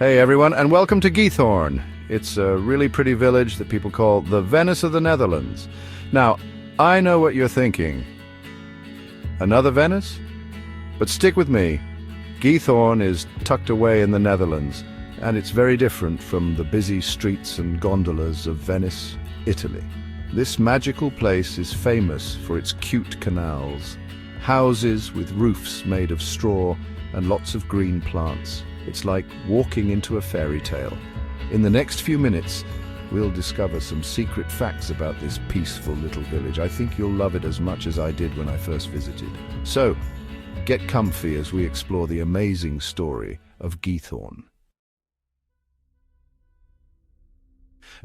Hey everyone, and welcome to Giethoorn. It's a really pretty village that people call the Venice of the Netherlands. Now, I know what you're thinking. Another Venice? But stick with me. Giethoorn is tucked away in the Netherlands, and it's very different from the busy streets and gondolas of Venice, Italy. This magical place is famous for its cute canals, houses with roofs made of straw and lots of green plants. It's like walking into a fairy tale. In the next few minutes, we'll discover some secret facts about this peaceful little village. I think you'll love it as much as I did when I first visited. So, get comfy as we explore the amazing story of Giethoorn.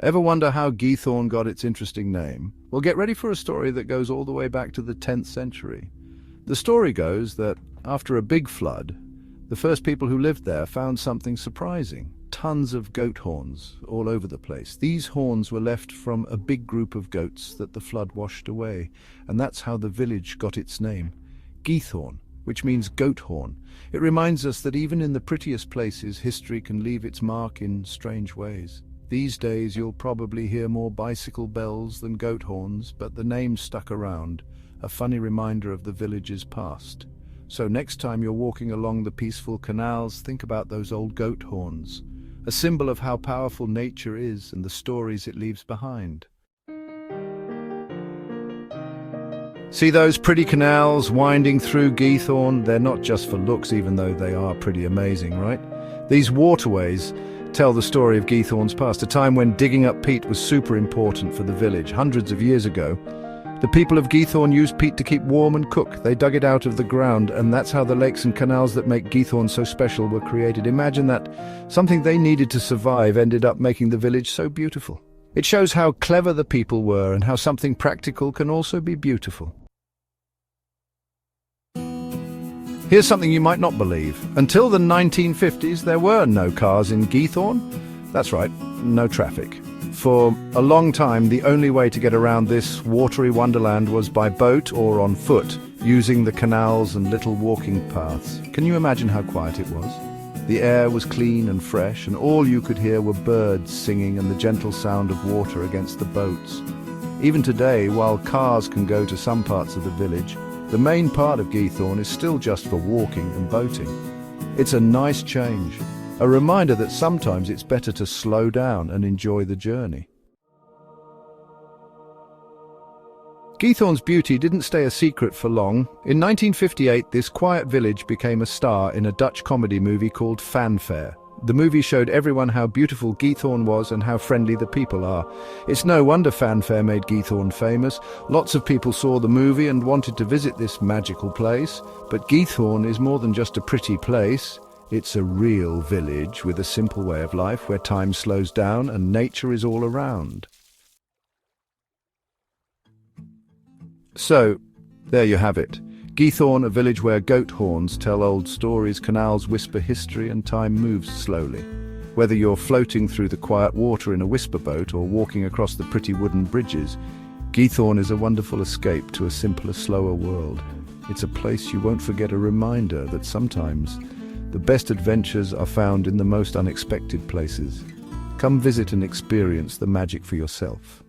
Ever wonder how Giethoorn got its interesting name? Well, get ready for a story that goes all the way back to the 10th century. The story goes that after a big flood, the first people who lived there found something surprising. Tons of goat horns all over the place. These horns were left from a big group of goats that the flood washed away, and that's how the village got its name, Giethoorn, which means goat horn. It reminds us that even in the prettiest places, history can leave its mark in strange ways. These days you'll probably hear more bicycle bells than goat horns, but the name stuck around, a funny reminder of the village's past. So next time you're walking along the peaceful canals, think about those old goat horns, a symbol of how powerful nature is and the stories it leaves behind. See those pretty canals winding through Giethoorn? They're not just for looks, even though they are pretty amazing, right? These waterways tell the story of Giethoorn's past, a time when digging up peat was super important for the village. Hundreds of years ago, the people of Giethoorn used peat to keep warm and cook. They dug it out of the ground, and that's how the lakes and canals that make Giethoorn so special were created. Imagine that something they needed to survive ended up making the village so beautiful. It shows how clever the people were and how something practical can also be beautiful. Here's something you might not believe. Until the 1950s, there were no cars in Giethoorn. That's right, no traffic. For a long time, the only way to get around this watery wonderland was by boat or on foot, using the canals and little walking paths. Can you imagine how quiet it was? The air was clean and fresh, and all you could hear were birds singing and the gentle sound of water against the boats. Even today, while cars can go to some parts of the village, the main part of Giethoorn is still just for walking and boating. It's a nice change. A reminder that sometimes it's better to slow down and enjoy the journey. Giethoorn's beauty didn't stay a secret for long. In 1958, this quiet village became a star in a Dutch comedy movie called Fanfare. The movie showed everyone how beautiful Giethoorn was and how friendly the people are. It's no wonder Fanfare made Giethoorn famous. Lots of people saw the movie and wanted to visit this magical place. But Giethoorn is more than just a pretty place. It's a real village with a simple way of life where time slows down and nature is all around. So, there you have it. Giethoorn, a village where goat horns tell old stories, canals whisper history, and time moves slowly. Whether you're floating through the quiet water in a whisper boat or walking across the pretty wooden bridges, Giethoorn is a wonderful escape to a simpler, slower world. It's a place you won't forget, a reminder that sometimes the best adventures are found in the most unexpected places. Come visit and experience the magic for yourself.